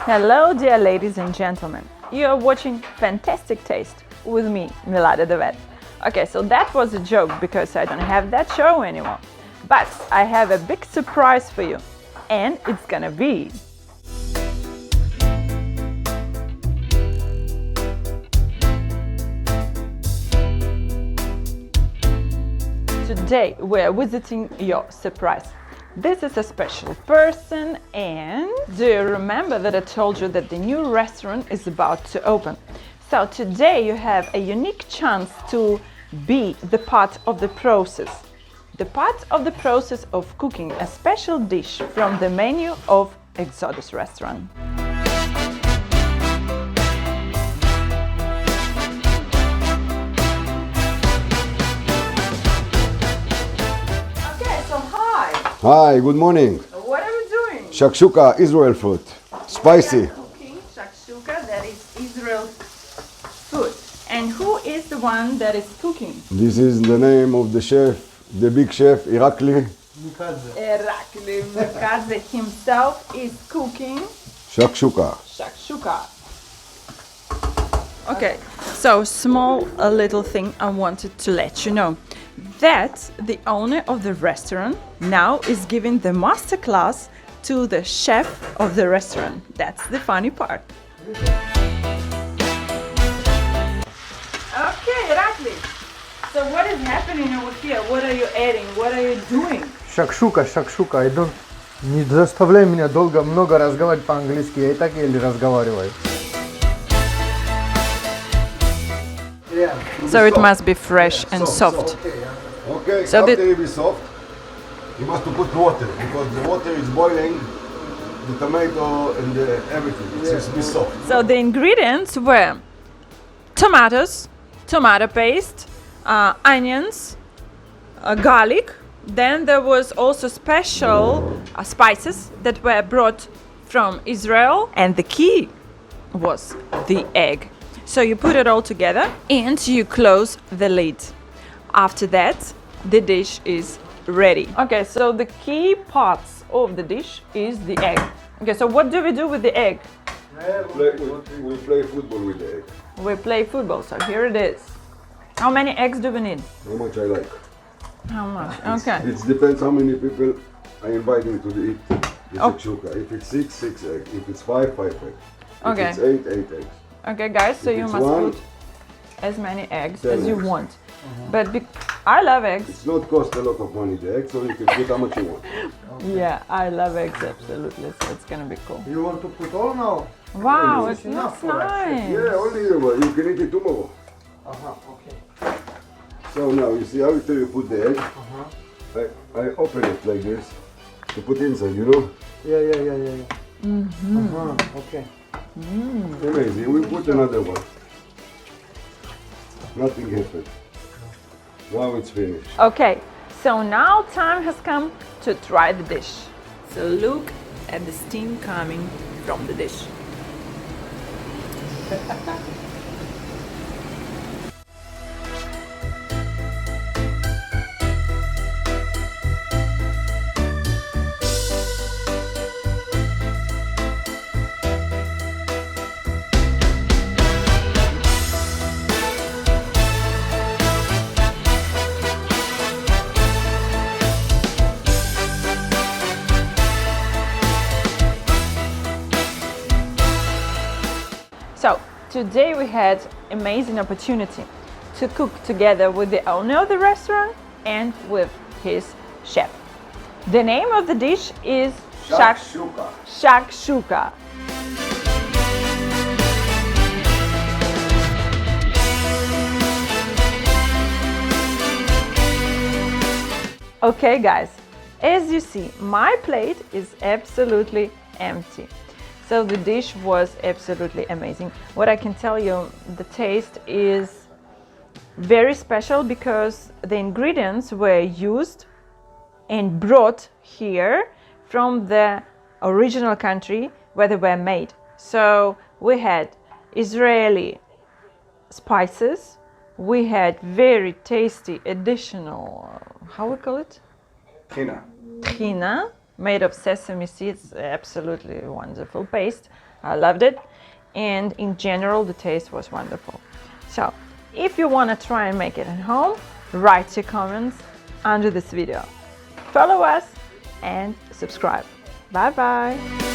Hello, dear ladies and gentlemen. You are watching Fantastic Taste with me, Milada the Vet. Okay, so that was a joke because I don't have that show anymore. But I have a big surprise for you, and it's gonna be today we're visiting your surprise. This is a special person, and do you remember that I told you that the new restaurant is about to open? So today you have a unique chance to be the part of the process. The part of the process of cooking a special dish from the menu of Exodus restaurant. Hi, good morning. What are we doing? Shakshuka, Israel food. Spicy. We are cooking shakshuka, that is Israel food. And who is the one that is cooking? This is the name of the chef, the big chef, IRAKLY. IRAKLY MIKADZE himself is cooking Shakshuka. shakshuka. Okay, so a little thing I wanted to let you know. That the owner of the restaurant now is giving the master class to the chef of the restaurant. That's the funny part. Okay, Irakli. So what is happening over here? What are you adding? What are you doing? Shakshuka. Не заставляй меня много разговаривать по-английски, я и так еле разговариваю. So it must be fresh and soft. Okay, So after it is soft, you must put water because the water is boiling the tomato and everything. It should be soft. So the ingredients were tomatoes, tomato paste, onions, garlic. Then there was also special spices that were brought from Israel. And the key was the egg. So you put it all together and you close the lid. After that, the dish is ready. Okay, so the key parts of the dish is the egg. Okay, so what do we do with the egg? We play football with the egg. We play football, so here it is. How many eggs do we need? How much I like. How much? Okay. It depends how many people I invite to eat the Oh. shakshuka. If it's 6 eggs. If it's 5 eggs. Okay. If it's 8 eggs. Okay, guys, so If you it's must one, put as many eggs 10 as you eggs. want. But I love eggs. It's not cost a lot of money the egg, so you can put how much you want. Yeah, I love eggs, absolutely. So it's gonna be cool. You want to put all now? Wow, This it is enough looks for us. nice. Yeah, only you can eat it tomorrow. Okay. So now you see how you put the egg. I open it like this to put inside, you know? Yeah. Okay. Amazing. We put another one. Nothing happened. Now it's finished. Okay, so now time has come to try the dish. So look at the steam coming from the dish. So today we had amazing opportunity to cook together with the owner of the restaurant and with his chef. The name of the dish is Shakshuka. Shakshuka. Okay guys, as you see, my plate is absolutely empty. So the dish was absolutely amazing. What I can tell you, the taste is very special because the ingredients were used and brought here from the original country where they were made. So we had Israeli spices, we had very tasty additional, how we call it? China. Trina, made of sesame seeds. Absolutely wonderful paste. I loved it. And in general, the taste was wonderful. So if you want to try and make it at home, write your comments under this video. Follow us and subscribe. Bye bye.